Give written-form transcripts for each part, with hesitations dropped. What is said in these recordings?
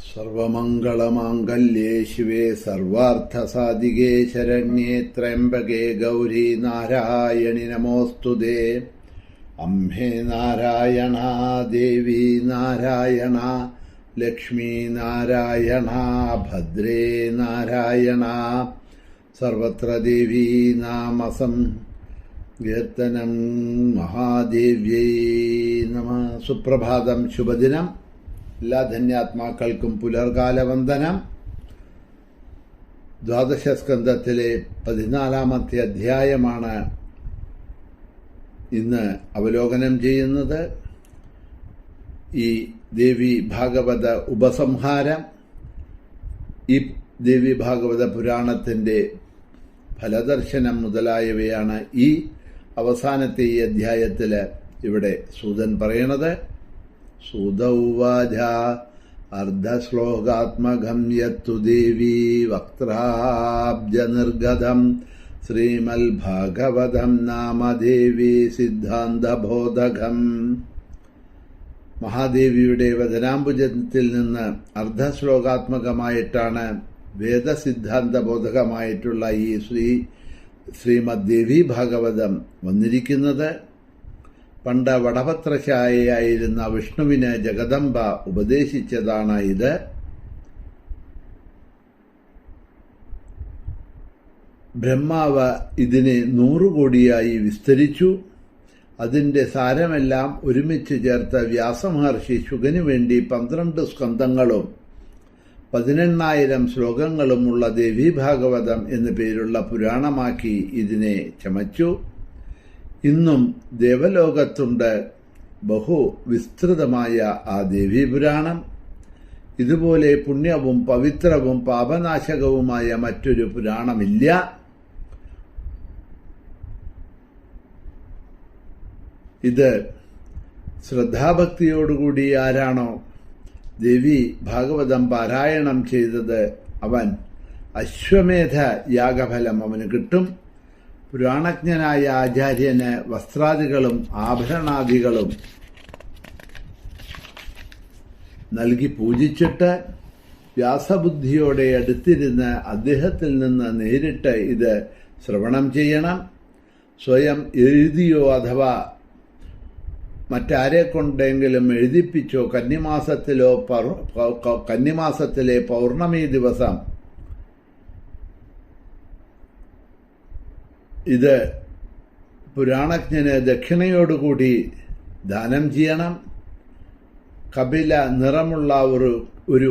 സർവമംഗളമാംഗല്യേ ശിവേ സർവാർത്ഥസാധികേ ശരണ്യേ ത്രയംബകേ ഗൗരി നാരായണി നമോസ്തുതേ. അംബേ നാരായണ, ദേവി നാരായണ, ലക്ഷ്മി നാരായണ, ഭദ്രേ നാരായണ. സർവത്ര ദേവീ നാമസംകീർത്തനം. മഹാദേവ്യൈ നമഃ. സുപ്രഭാതം, ശുഭദിനം. എല്ലാ ധന്യാത്മാക്കൾക്കും പുലർകാല വന്ദനം. ദ്വാദശസ്കന്ധത്തിലെ 14-ാമത്തെ അധ്യായമാണ് ഇന്ന് അവലോകനം ചെയ്യുന്നത്. ഈ ദേവി ഭാഗവത ഉപസംഹാരം, ഈ ദേവി ഭാഗവത പുരാണത്തിൻ്റെ ഫലദർശനം മുതലായവയാണ് ഈ അവസാനത്തെ ഈ അധ്യായത്തിൽ ഇവിടെ സൂതൻ പറയണത്. സൂത ഉവാച അർദ്ധശ്ലോകാത്മകം യത്തു ദേവീ വക്ത്രാബ്ജനിർഗതം ശ്രീമൽ ഭാഗവതം നാമ ദേവി സിദ്ധാന്തബോധകം. മഹാദേവിയുടെ വദനാംബുജത്തിൽ നിന്ന് അർദ്ധശ്ലോകാത്മകമായിട്ടാണ് വേദസിദ്ധാന്തബോധകമായിട്ടുള്ള ഈ ശ്രീമദ് ദേവി ഭാഗവതം വന്നിരിക്കുന്നത്. പണ്ട് വടപത്രശായയായിരുന്ന വിഷ്ണുവിന് ജഗദംബ ഉപദേശിച്ചതാണ് ഇത്. ബ്രഹ്മാവ് ഇതിനെ 100 കോടിയായി വിസ്തരിച്ചു. അതിൻ്റെ സാരമെല്ലാം ഒരുമിച്ച് ചേർത്ത വ്യാസമഹർഷി ശുഗനു വേണ്ടി 12 സ്കന്ധങ്ങളും 18,000 ശ്ലോകങ്ങളുമുള്ള ദേവീഭാഗവതം എന്നു പേരുള്ള പുരാണമാക്കി ഇതിനെ ചമച്ചു. ഇന്നും ദേവലോകത്തുണ്ട് ബഹു വിസ്തൃതമായ ആ ദേവീപുരാണം. ഇതുപോലെ പുണ്യവും പവിത്രവും പാപനാശകവുമായ മറ്റൊരു പുരാണമില്ല. ഇത് ശ്രദ്ധാഭക്തിയോടുകൂടി ആരാണോ ദേവി ഭാഗവതം പാരായണം ചെയ്തത് അവൻ അശ്വമേധ യാഗഫലം അവന് കിട്ടും. പുരാണജ്ഞനായ ആചാര്യന് വസ്ത്രാദികളും ആഭരണാദികളും നൽകി പൂജിച്ചിട്ട് വ്യാസബുദ്ധിയോടെ അടുത്തിരുന്ന് അദ്ദേഹത്തിൽ നിന്ന് നേരിട്ട് ഇത് ശ്രവണം ചെയ്യണം. സ്വയം എഴുതിയോ അഥവാ മറ്റാരെ കൊണ്ടെങ്കിലും എഴുതിപ്പിച്ചോ കന്നിമാസത്തിലെ പൗർണമി ദിവസം ഇത് പുരാണജ്ഞന് ദക്ഷിണയോടുകൂടി ദാനം ചെയ്യണം. കപില നിറമുള്ള ഒരു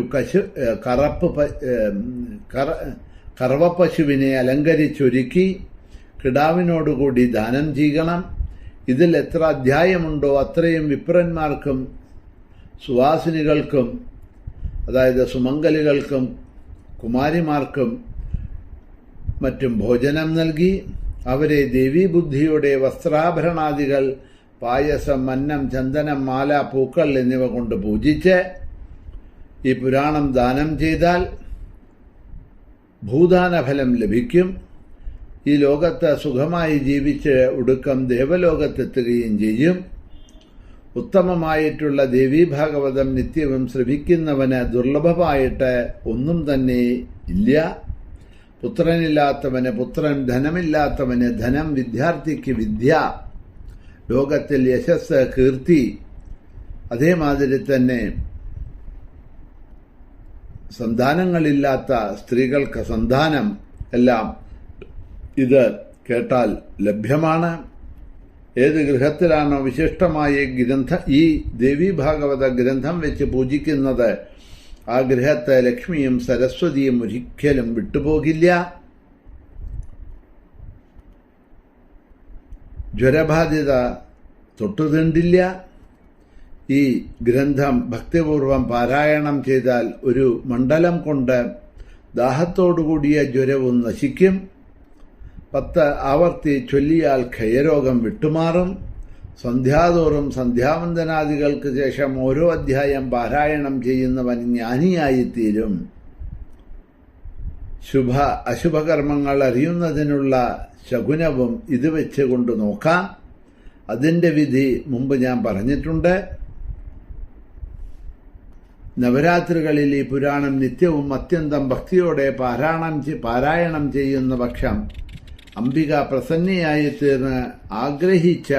കറവപ്പശുവിനെ അലങ്കരിച്ചൊരുക്കി കിടാവിനോടുകൂടി ദാനം ചെയ്യണം. ഇതിൽ എത്ര അധ്യായമുണ്ടോ അത്രയും വിപ്രന്മാർക്കും സുവാസിനികൾക്കും, അതായത് സുമംഗലികൾക്കും കുമാരിമാർക്കും മറ്റും ഭോജനം നൽകി അവരെ ദേവീബുദ്ധിയുടെ വസ്ത്രാഭരണാദികൾ, പായസം, അന്നം, ചന്ദനം, മാല, പൂക്കൾ എന്നിവ കൊണ്ട് പൂജിച്ച് ഈ പുരാണം ദാനം ചെയ്താൽ ഭൂദാനഫലം ലഭിക്കും. ഈ ലോകത്ത് സുഖമായി ജീവിച്ച് ഒടുക്കം ദേവലോകത്തെത്തുകയും ചെയ്യും. ഉത്തമമായിട്ടുള്ള ദേവീഭാഗവതം നിത്യവും ശ്രവിക്കുന്നവന് ദുർലഭമായിട്ട് ഒന്നും തന്നെ ഇല്ല. പുത്രനില്ലാത്തവന് പുത്രൻ, ധനമില്ലാത്തവന് ധനം, വിദ്യാർത്ഥിക്ക് വിദ്യ, ലോകത്തിൽ യശസ്, കീർത്തി, അതേമാതിരി തന്നെ സന്താനങ്ങളില്ലാത്ത സ്ത്രീകൾക്ക് സന്താനം എല്ലാം ഇത് കേട്ടാൽ ലഭ്യമാണ്. ഏത് ഗൃഹത്തിലാണോ വിശിഷ്ടമായ ഈ ദേവീഭാഗവത ഗ്രന്ഥം വെച്ച് പൂജിക്കുന്നത് ആ ഗൃഹത്തെ ലക്ഷ്മിയും സരസ്വതിയും ഒരിക്കലും വിട്ടുപോകില്ല. ജ്വരബാധിത തൊട്ടുതീണ്ടില്ല. ഈ ഗ്രന്ഥം ഭക്തിപൂർവം പാരായണം ചെയ്താൽ ഒരു മണ്ഡലം കൊണ്ട് ദാഹത്തോടുകൂടിയ ജ്വരവും നശിക്കും. 10 ആവർത്തി ചൊല്ലിയാൽ ക്ഷയരോഗം വിട്ടുമാറും. സന്ധ്യാതോറും സന്ധ്യാവന്ദനാദികൾക്ക് ശേഷം ഓരോ അധ്യായം പാരായണം ചെയ്യുന്നവൻ ജ്ഞാനിയായിത്തീരും. അശുഭകർമ്മങ്ങൾ അറിയുന്നതിനുള്ള ശകുനവും ഇത് വെച്ചുകൊണ്ട് നോക്കാം. അതിൻ്റെ വിധി മുമ്പ് ഞാൻ പറഞ്ഞിട്ടുണ്ട്. നവരാത്രികളിൽ ഈ പുരാണം നിത്യവും അത്യന്തം ഭക്തിയോടെ പാരായണം ചെയ്യുന്ന പക്ഷം അംബിക പ്രസന്നയായി തീർന്ന് ആഗ്രഹിച്ച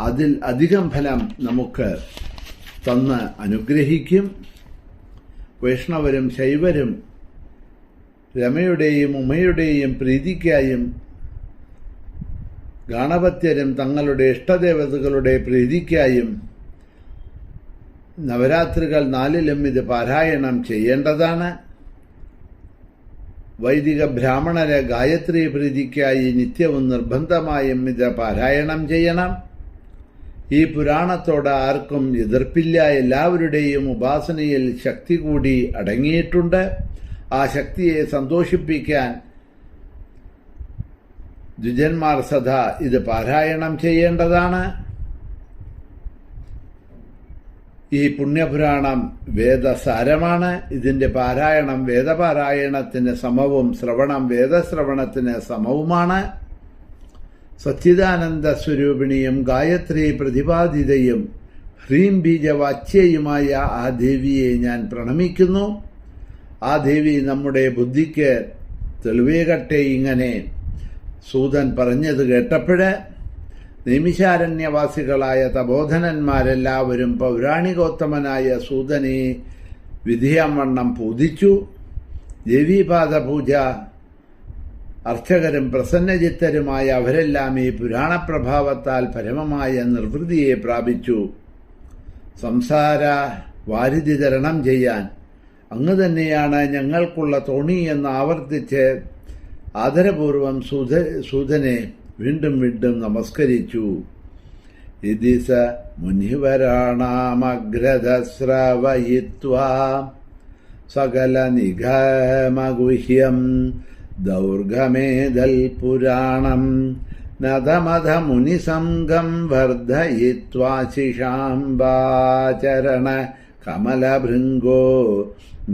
അതിൽ അധികം ഫലം നമുക്ക് തന്ന് അനുഗ്രഹിക്കും. വൈഷ്ണവരും ശൈവരും രമയുടെയും ഉമയുടെയും പ്രീതിക്കായും ഗാണപത്യരും തങ്ങളുടെ ഇഷ്ടദേവതകളുടെ പ്രീതിക്കായും നവരാത്രികൾ 4-ലും ഇത് പാരായണം ചെയ്യേണ്ടതാണ്. വൈദിക ബ്രാഹ്മണരെ ഗായത്രി പ്രീതിക്കായി നിത്യവും നിർബന്ധമായും ഇത് പാരായണം ചെയ്യണം. ഈ പുരാണത്തോട് ആർക്കും എതിർപ്പില്ല. എല്ലാവരുടെയും ഉപാസനയിൽ ശക്തി കൂടി അടങ്ങിയിട്ടുണ്ട്. ആ ശക്തിയെ സന്തോഷിപ്പിക്കാൻ ദ്വിജന്മാർ സദാ ഇത് പാരായണം ചെയ്യേണ്ടതാണ്. ഈ പുണ്യപുരാണം വേദസാരമാണ്. ഇതിന്റെ പാരായണം വേദപാരായണത്തിന് സമവും ശ്രവണം വേദശ്രവണത്തിന് സമവുമാണ്. സച്ചിദാനന്ദ സ്വരൂപിണിയും ഗായത്രി പ്രതിപാദിതയും ഹ്രീം ബീജവാച്യയുമായ ആ ദേവിയെ ഞാൻ പ്രണമിക്കുന്നു. ആ ദേവി നമ്മുടെ ബുദ്ധിക്ക് തെളിവേകട്ടെ. ഇങ്ങനെ സൂതൻ പറഞ്ഞത് കേട്ടപ്പോഴ് നൈമിഷാരണ്യവാസികളായ തപോധനന്മാരെല്ലാവരും പൗരാണികോത്തമനായ സൂതനെ വിധിയാവണ്ണം പൂജിച്ചു. ദേവീപാദ പൂജ അർച്ചകരും പ്രസന്നചിത്തരുമായ അവരെല്ലാം ഈ പുരാണപ്രഭാവത്താൽ പരമമായ നിർവൃതിയെ പ്രാപിച്ചു. സംസാര വാരിധി തരണം ചെയ്യാൻ അങ്ങ് തന്നെയാണ് ഞങ്ങൾക്കുള്ള തോണി എന്ന് ആവർത്തിച്ച് ആദരപൂർവം സൂതനെ വീണ്ടും വീണ്ടും നമസ്കരിച്ചു. ഇതി സ മുനിവരാണാമഗ്രതസ്രവയിത്വാ സകല നിഗമഗുഹ്യം ദൗർഗമേദൽ പുരാണം നദമധ മുനിസംഗം വർദ്ധയിത്വാ ശിശാംബാചരണ കമലഭൃംഗോ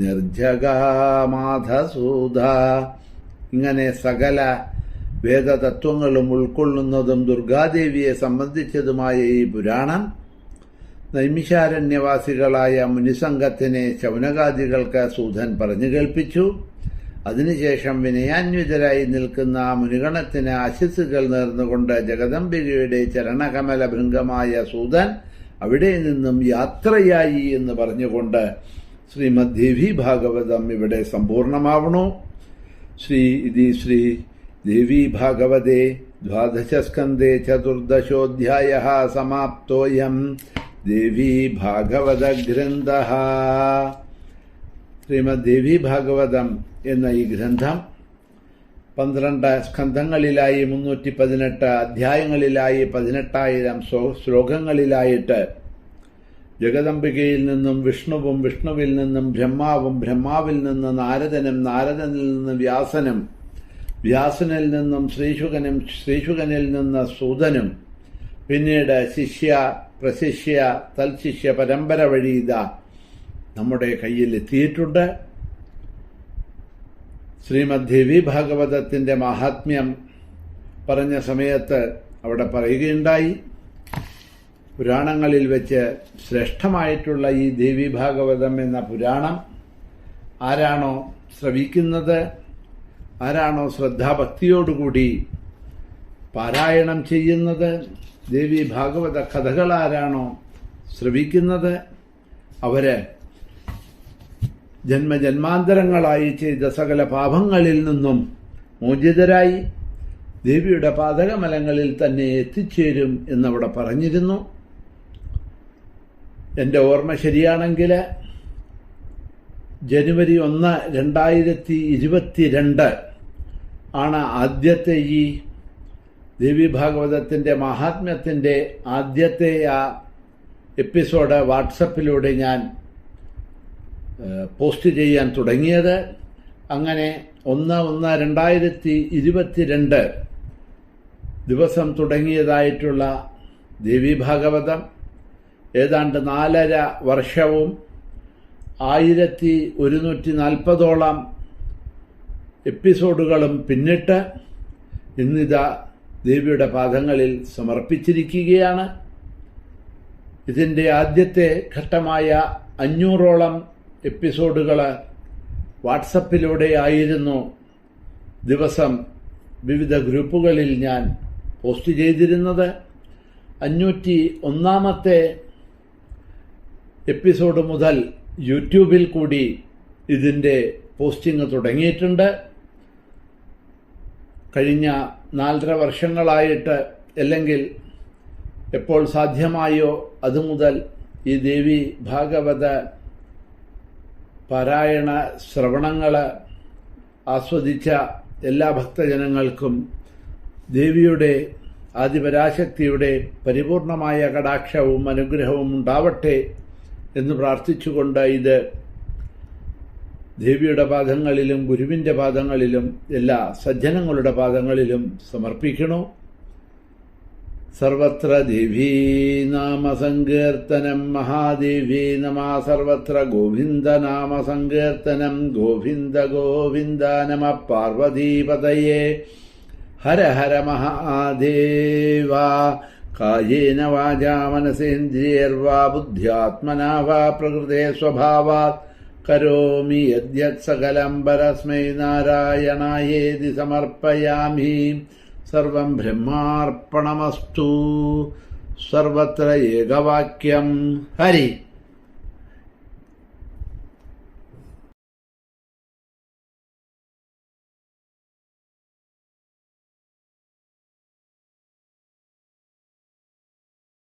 നിർജഗാമാധസൂത. ഇങ്ങനെ സകല വേദതത്വങ്ങളും ഉൾക്കൊള്ളുന്നതും ദുർഗാദേവിയെ സംബന്ധിച്ചതുമായ ഈ പുരാണം നൈമിഷാരണ്യവാസികളായ മുനിസംഘത്തിനെ ശൗനകാദികൾക്ക് സൂതൻ പറഞ്ഞു കേൾപ്പിച്ചു. അതിനുശേഷം വിനയാന്വിതരായി നിൽക്കുന്ന ആ മുനിഗണത്തിന് ആശിസ്സുകൾ നേർന്നുകൊണ്ട് ജഗദംബികയുടെ ചരണകമല ഭൃംഗമായ സൂതൻ അവിടെ നിന്നും യാത്രയായി എന്ന് പറഞ്ഞുകൊണ്ട് ശ്രീമദ് ദേവി ഭാഗവതം ഇവിടെ സമ്പൂർണമാവണു. ശ്രീ ദേവി ഭാഗവതേ ദ്വാദശസ്കന്ധേ ചതുർദശോധ്യായഃ സമാപ്തോയം ദേവി ഭാഗവത ഗ്രന്ഥഃ. ശ്രീമദ് ദേവി ഭാഗവതം എന്ന ഈ ഗ്രന്ഥം 12 സ്കന്ധങ്ങളിലായി 318 അധ്യായങ്ങളിലായി 18,000 ശ്ലോകങ്ങളിലായിട്ട് ജഗദംബികയിൽ നിന്നും വിഷ്ണുവും, വിഷ്ണുവിൽ നിന്നും ബ്രഹ്മാവും, ബ്രഹ്മാവിൽ നിന്ന് നാരദനും, നാരദനിൽ നിന്ന് വ്യാസനും, വ്യാസനിൽ നിന്നും ശ്രീശുകനും, ശ്രീശുകനിൽ നിന്ന് സൂതനും, പിന്നീട് ശിഷ്യ, പ്രശിഷ്യ, തൽശിഷ്യ പരമ്പര വഴി ഇതാ നമ്മുടെ കയ്യിൽ എത്തിയിട്ടുണ്ട്. ശ്രീമദ് ദേവി ഭാഗവതത്തിന്റെ മാഹാത്മ്യം പറഞ്ഞ സമയത്ത് അവിടെ പറയുകയുണ്ടായി, പുരാണങ്ങളിൽ വെച്ച് ശ്രേഷ്ഠമായിട്ടുള്ള ഈ ദേവി ഭാഗവതം എന്ന പുരാണം ആരാണോ ശ്രവിക്കുന്നത്, ആരാണോ ശ്രദ്ധാഭക്തിയോടുകൂടി പാരായണം ചെയ്യുന്നത്, ദേവി ഭാഗവത കഥകൾ ആരാണോ ശ്രവിക്കുന്നത്, അവര് ജന്മജന്മാന്തരങ്ങളായി ചെയ്ത സകല പാപങ്ങളിൽ നിന്നും മോചിതരായി ദേവിയുടെ പാദകമലങ്ങളിൽ തന്നെ എത്തിച്ചേരും എന്നവിടെ പറഞ്ഞിരുന്നു. എൻ്റെ ഓർമ്മ ശരിയാണെങ്കിൽ ജനുവരി 1, 2022 ആണ് ആദ്യത്തെ ഈ ദേവി ഭാഗവതത്തിൻ്റെ മഹാത്മ്യത്തിൻ്റെ ആദ്യത്തെ ആ എപ്പിസോഡ് വാട്സപ്പിലൂടെ ഞാൻ പോസ്റ്റ് ചെയ്യാൻ തുടങ്ങിയത്. അങ്ങനെ 1/1/2022 ദിവസം തുടങ്ങിയതായിട്ടുള്ള ദേവി ഭാഗവതം ഏതാണ്ട് 4.5 വർഷവും 1140ഓളം എപ്പിസോഡുകളും പിന്നിട്ട് ഇന്നിതാ ദേവിയുടെ പാദങ്ങളിൽ സമർപ്പിച്ചിരിക്കുകയാണ്. ഇതിൻ്റെ ആദ്യത്തെ ഘട്ടമായ 500ഓളം എപ്പിസോഡുകൾ വാട്സപ്പിലൂടെ ആയിരുന്നു ദിവസം വിവിധ ഗ്രൂപ്പുകളിൽ ഞാൻ പോസ്റ്റ് ചെയ്തിരുന്നത്. 501ാമത്തെ എപ്പിസോഡ് മുതൽ യൂട്യൂബിൽ കൂടി ഇതിൻ്റെ പോസ്റ്റിംഗ് തുടങ്ങിയിട്ടുണ്ട്. കഴിഞ്ഞ 4.5 വർഷങ്ങളായിട്ട്, അല്ലെങ്കിൽ എപ്പോൾ സാധ്യമായോ അതുമുതൽ ഈ ദേവി ഭാഗവത പാരായണ ശ്രവണങ്ങൾ ആസ്വദിച്ച എല്ലാ ഭക്തജനങ്ങൾക്കും ദേവിയുടെ ആദിപരാശക്തിയുടെ പരിപൂർണമായ കടാക്ഷവും അനുഗ്രഹവും ഉണ്ടാവട്ടെ എന്ന് പ്രാർത്ഥിച്ചുകൊണ്ട് ഇത് ദേവിയുടെ പാദങ്ങളിലും ഗുരുവിൻ്റെ പാദങ്ങളിലും എല്ലാ സജ്ജനങ്ങളുടെ പാദങ്ങളിലും സമർപ്പിക്കണു. സർവത്ര ദേവീ നാമ സങ്കീർത്തനം മഹാദേവീ നമഃ. സർവത്ര ഗോവിന്ദ നാമ സങ്കീർത്തനം ഗോവിന്ദ ഗോവിന്ദ നമഃ. പാർവതീപതയേ ഹര ഹര മഹാദേവ. കായേന വാചാ മനസേന്ദ്രിയർവാ ബുദ്ധ്യാത്മനാ വാ പ്രകൃതേ സ്വഭാവാത് കരോമി യദ്യത് സകലം പരസ്മൈ നാരായണായേതി സമർപ്പയാമി. സർവം ബ്രഹ്മാർപ്പണമസ്തു. സർവത്ര ഏകവാക്യം. ഹരി.